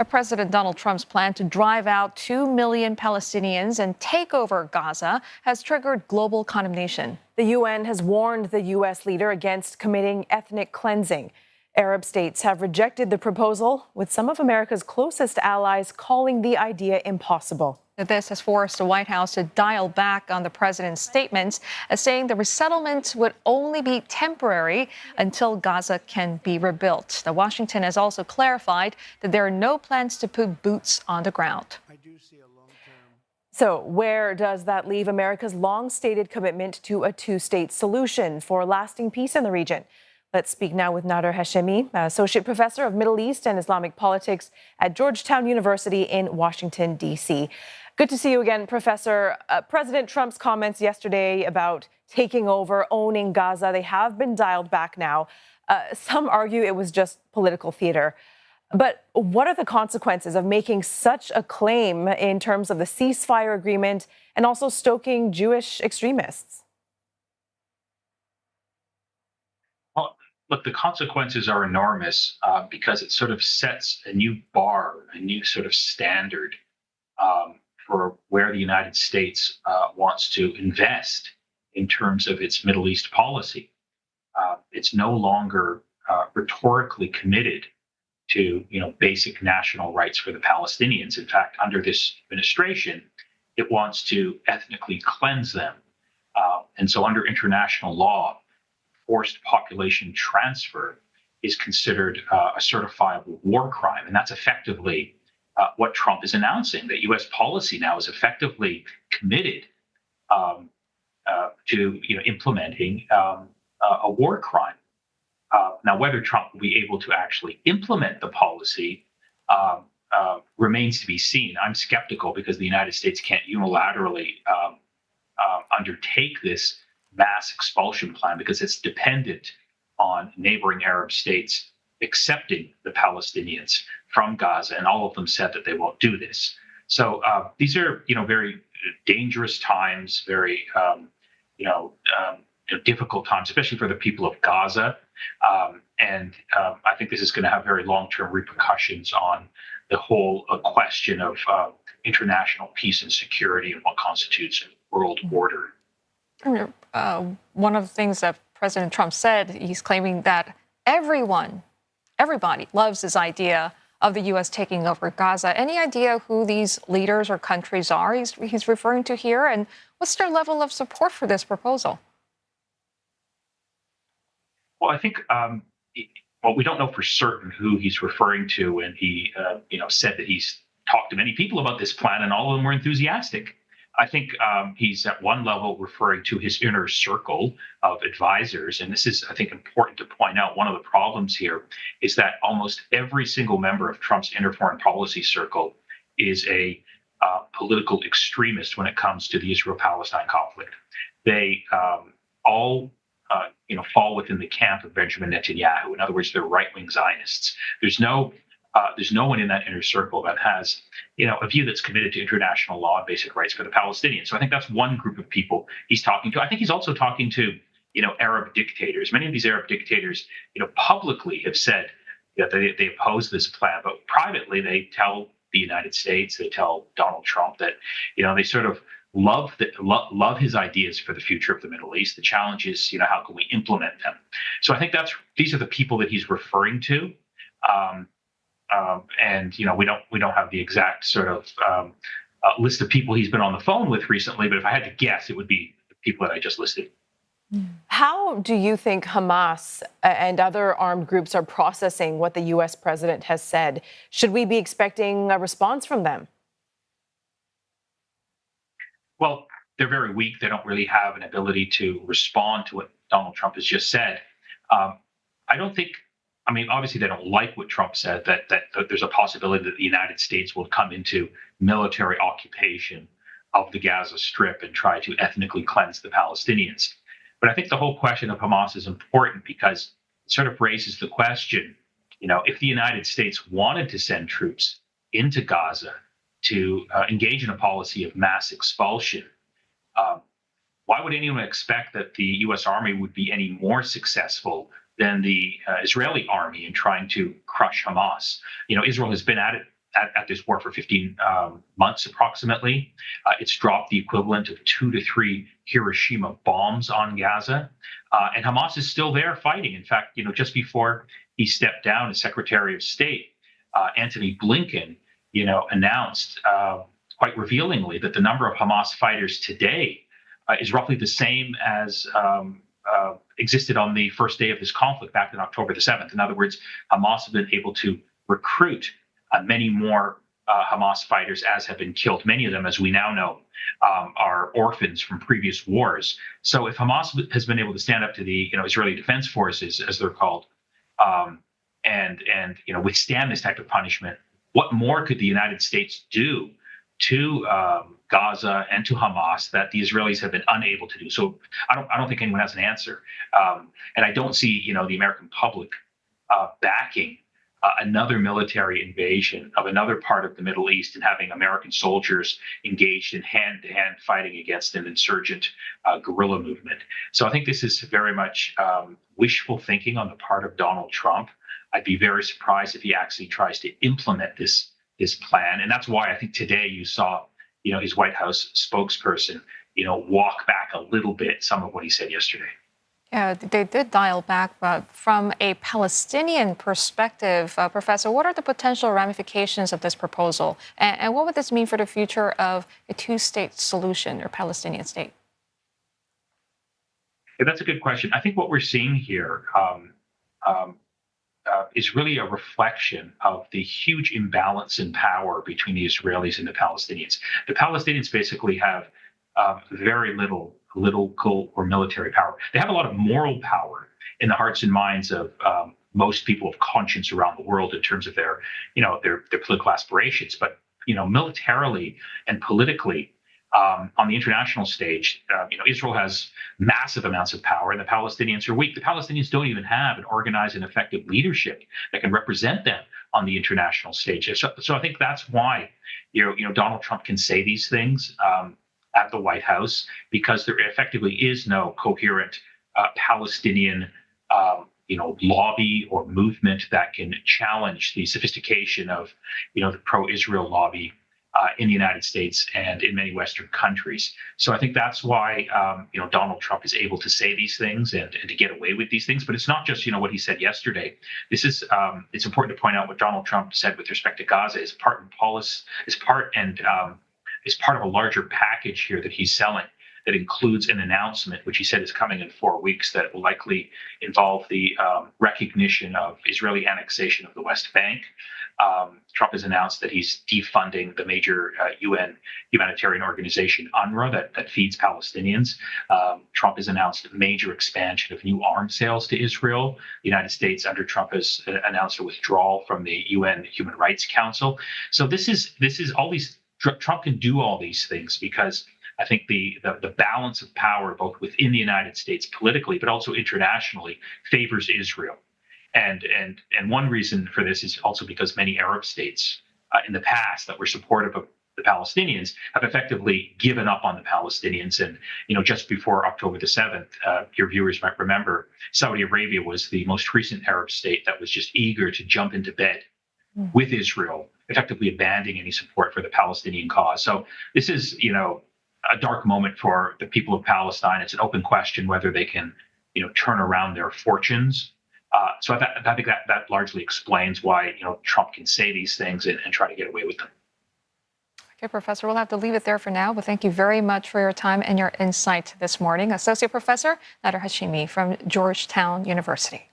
President Donald Trump's plan to drive out 2 million Palestinians and take over Gaza has triggered global condemnation. The UN has warned the U.S. leader against committing ethnic cleansing. Arab states have rejected the proposal, with some of America's closest allies calling the idea impossible. This has forced the White House to dial back on the president's statements, saying the resettlement would only be temporary until Gaza can be rebuilt. Now, Washington has also clarified that there are no plans to put boots on the ground. So where does that leave America's long-stated commitment to a two-state solution for lasting peace in the region? Let's speak now with Nader Hashemi, Associate Professor of Middle East and Islamic Politics at Georgetown University in Washington, D.C. Good to see you again, Professor. President Trump's comments yesterday about taking over, owning Gaza, they have been dialed back now. Some argue it was just political theater. But what are the consequences of making such a claim in terms of the ceasefire agreement and also stoking Jewish extremists? Look, the consequences are enormous because it sort of sets a new bar, a new sort of standard for where the United States wants to invest in terms of its Middle East policy. It's no longer rhetorically committed to, basic national rights for the Palestinians. In fact, under this administration, it wants to ethnically cleanse them. And so under international law, forced population transfer is considered a certifiable war crime. And that's effectively what Trump is announcing, that U.S. policy now is effectively committed to implementing a war crime. Now, whether Trump will be able to actually implement the policy remains to be seen. I'm skeptical because the United States can't unilaterally undertake this mass expulsion plan because it's dependent on neighboring Arab states accepting the Palestinians from Gaza, and all of them said that they won't do this. So these are, very dangerous times, very, difficult times, especially for the people of Gaza. And I think this is going to have very long-term repercussions on the whole question of international peace and security and what constitutes a world order. One of the things that President Trump said, he's claiming that everybody loves this idea of the U.S. taking over Gaza. Any idea who these leaders or countries are he's referring to here? And what's their level of support for this proposal? Well, I think, we don't know for certain who he's referring to. And he, said that he's talked to many people about this plan and all of them were enthusiastic. I think he's at one level referring to his inner circle of advisors. And this is, I think, important to point out. One of the problems here is that almost every single member of Trump's inner foreign policy circle is a political extremist when it comes to the Israel-Palestine conflict. They all fall within the camp of Benjamin Netanyahu. In other words, they're right-wing Zionists. There's no one in that inner circle that has, a view that's committed to international law and basic rights for the Palestinians. So I think that's one group of people he's talking to. I think he's also talking to, Arab dictators. Many of these Arab dictators, publicly have said that they oppose this plan, but privately they tell the United States, they tell Donald Trump that, they sort of love his ideas for the future of the Middle East. The challenge is, how can we implement them? So I think these are the people that he's referring to. And we don't have the exact sort of list of people he's been on the phone with recently, but if I had to guess, it would be the people that I just listed. How do you think Hamas and other armed groups are processing what the U.S. president has said? Should we be expecting a response from them? Well, they're very weak. They don't really have an ability to respond to what Donald Trump has just said. Obviously, they don't like what Trump said, that there's a possibility that the United States will come into military occupation of the Gaza Strip and try to ethnically cleanse the Palestinians. But I think the whole question of Hamas is important because it sort of raises the question, if the United States wanted to send troops into Gaza to engage in a policy of mass expulsion, why would anyone expect that the U.S. Army would be any more successful than the Israeli army in trying to crush Hamas? Israel has been at it at this war for 15 months approximately. It's dropped the equivalent of 2 to 3 Hiroshima bombs on Gaza, and Hamas is still there fighting. In fact, just before he stepped down as Secretary of State, Antony Blinken, announced quite revealingly that the number of Hamas fighters today is roughly the same as existed on the first day of this conflict back on October the 7th. In other words, Hamas have been able to recruit many more Hamas fighters as have been killed. Many of them, as we now know, are orphans from previous wars. So if Hamas has been able to stand up to the Israeli Defense Forces, as they're called, and withstand this type of punishment, what more could the United States do to Gaza and to Hamas that the Israelis have been unable to do? So I don't think anyone has an answer, and I don't see the American public backing another military invasion of another part of the Middle East and having American soldiers engaged in hand-to-hand fighting against an insurgent guerrilla movement. So I think this is very much wishful thinking on the part of Donald Trump. I'd be very surprised if he actually tries to implement this plan, and that's why I think today you saw his White House spokesperson walk back a little bit some of what he said yesterday. Yeah, they did dial back, but from a Palestinian perspective, Professor, what are the potential ramifications of this proposal? And what would this mean for the future of a two-state solution or Palestinian state? Yeah, that's a good question. I think what we're seeing here is really a reflection of the huge imbalance in power between the Israelis and the Palestinians. The Palestinians basically have very little political or military power. They have a lot of moral power in the hearts and minds of most people of conscience around the world in terms of their political aspirations. But militarily and politically, on the international stage, Israel has massive amounts of power, and the Palestinians are weak. The Palestinians don't even have an organized and effective leadership that can represent them on the international stage. So I think that's why Donald Trump can say these things at the White House, because there effectively is no coherent Palestinian lobby or movement that can challenge the sophistication of the pro-Israel lobby in the United States and in many Western countries. So I think that's why Donald Trump is able to say these things and to get away with these things. But it's not just what he said yesterday. This is it's important to point out what Donald Trump said with respect to Gaza is part of a larger package here that he's selling that includes an announcement, which he said is coming in 4 weeks, that will likely involve the recognition of Israeli annexation of the West Bank. Trump has announced that he's defunding the major UN humanitarian organization, UNRWA, that feeds Palestinians. Trump has announced a major expansion of new arms sales to Israel. The United States, under Trump, has announced a withdrawal from the UN Human Rights Council. So this is all these. Trump can do all these things because I think the balance of power, both within the United States politically, but also internationally, favors Israel. And one reason for this is also because many Arab states in the past that were supportive of the Palestinians have effectively given up on the Palestinians. And just before October the 7th, your viewers might remember, Saudi Arabia was the most recent Arab state that was just eager to jump into bed with Israel, effectively abandoning any support for the Palestinian cause. So this is, a dark moment for the people of Palestine. It's an open question whether they can, turn around their fortunes. So I think that largely explains why, Trump can say these things and try to get away with them. Okay, Professor, we'll have to leave it there for now, but thank you very much for your time and your insight this morning. Associate Professor Nader Hashemi from Georgetown University.